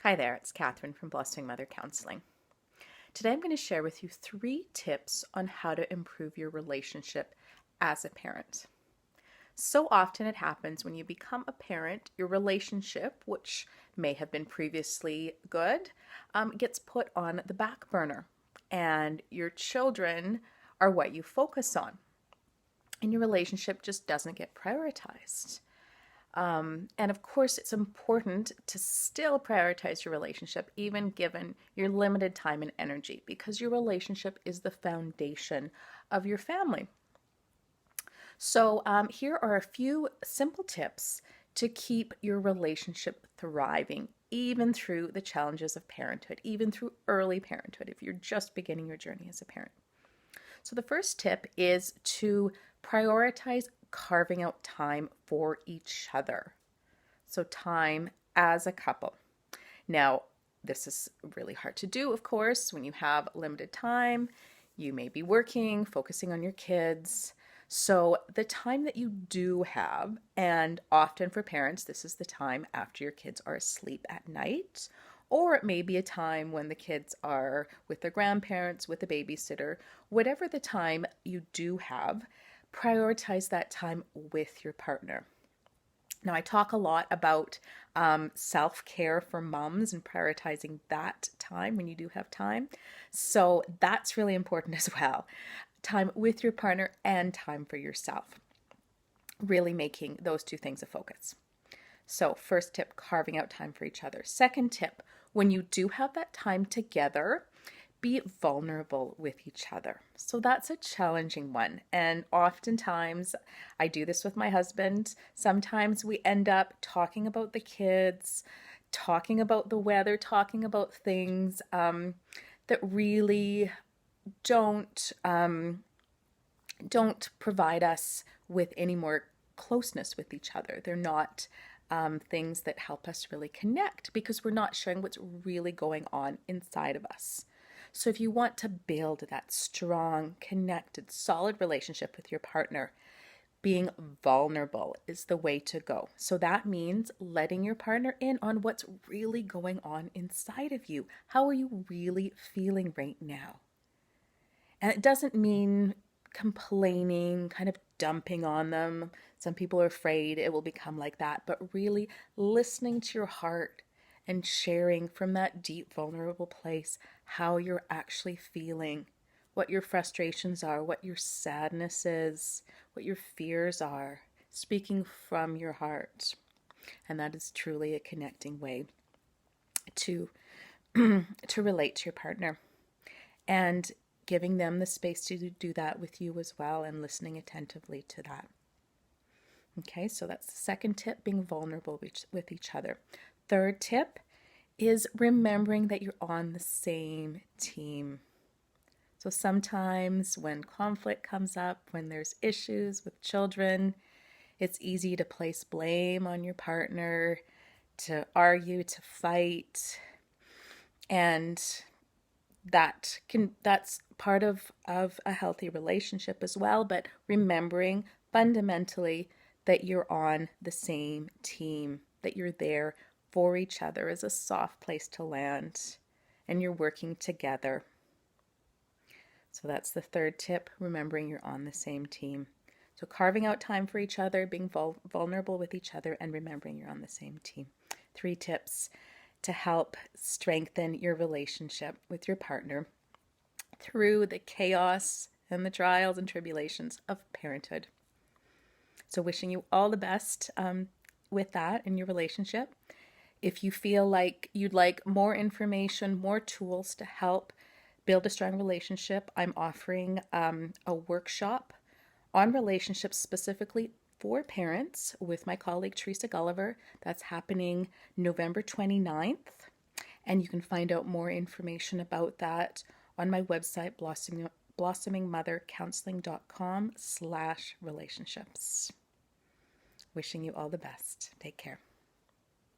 Hi there, it's Catherine from Blossoming Mother Counseling. Today I'm going to share with you 3 tips on how to improve your relationship as a parent. So often it happens when you become a parent, your relationship, which may have been previously good, gets put on the back burner, and your children are what you focus on, and your relationship just doesn't get prioritized. And of course, it's important to still prioritize your relationship, even given your limited time and energy, because your relationship is the foundation of your family. So here are a few simple tips to keep your relationship thriving, even through the challenges of parenthood, even through early parenthood, if you're just beginning your journey as a parent. So the first tip is to prioritize carving out time for each other. So time as a couple. Now, this is really hard to do, of course, when you have limited time. You may be working, focusing on your kids. So the time that you do have, and often for parents, this is the time after your kids are asleep at night, or it may be a time when the kids are with their grandparents, with a babysitter. Whatever the time you do have, prioritize that time with your partner. Now, I talk a lot about self-care for moms and prioritizing that time when you do have time. So that's really important as well. Time with your partner and time for yourself. Really making those two things a focus. So first tip, carving out time for each other. Second tip, when you do have that time together, be vulnerable with each other. So that's a challenging one. And oftentimes, I do this with my husband. Sometimes we end up talking about the kids, talking about the weather, talking about things that really don't provide us with any more closeness with each other. They're not things that help us really connect, because we're not sharing what's really going on inside of us. So if you want to build that strong, connected, solid relationship with your partner, being vulnerable is the way to go. So that means letting your partner in on what's really going on inside of you. How are you really feeling right now? And it doesn't mean complaining, kind of dumping on them. Some people are afraid it will become like that, but really listening to your heart and sharing from that deep, vulnerable place how you're actually feeling, what your frustrations are, what your sadness is, what your fears are, speaking from your heart. And that is truly a connecting way to to relate to your partner, and giving them the space to do that with you as well, and listening attentively to that. Okay, so that's the second tip, being vulnerable with each other. Third tip is remembering that you're on the same team. So sometimes when conflict comes up, when there's issues with children, it's easy to place blame on your partner, to argue, to fight. And that's part of a healthy relationship as well, but remembering fundamentally that you're on the same team, that you're there for each other is a soft place to land, and you're working together. So that's the third tip, remembering you're on the same team. So carving out time for each other, being vulnerable with each other, and remembering you're on the same team. 3 tips to help strengthen your relationship with your partner through the chaos and the trials and tribulations of parenthood. So wishing you all the best with that in your relationship. If you feel like you'd like more information, more tools to help build a strong relationship, I'm offering a workshop on relationships specifically for parents with my colleague Teresa Gulliver. That's happening November 29th. And you can find out more information about that on my website, blossomingmothercounseling.com/relationships. Wishing you all the best. Take care.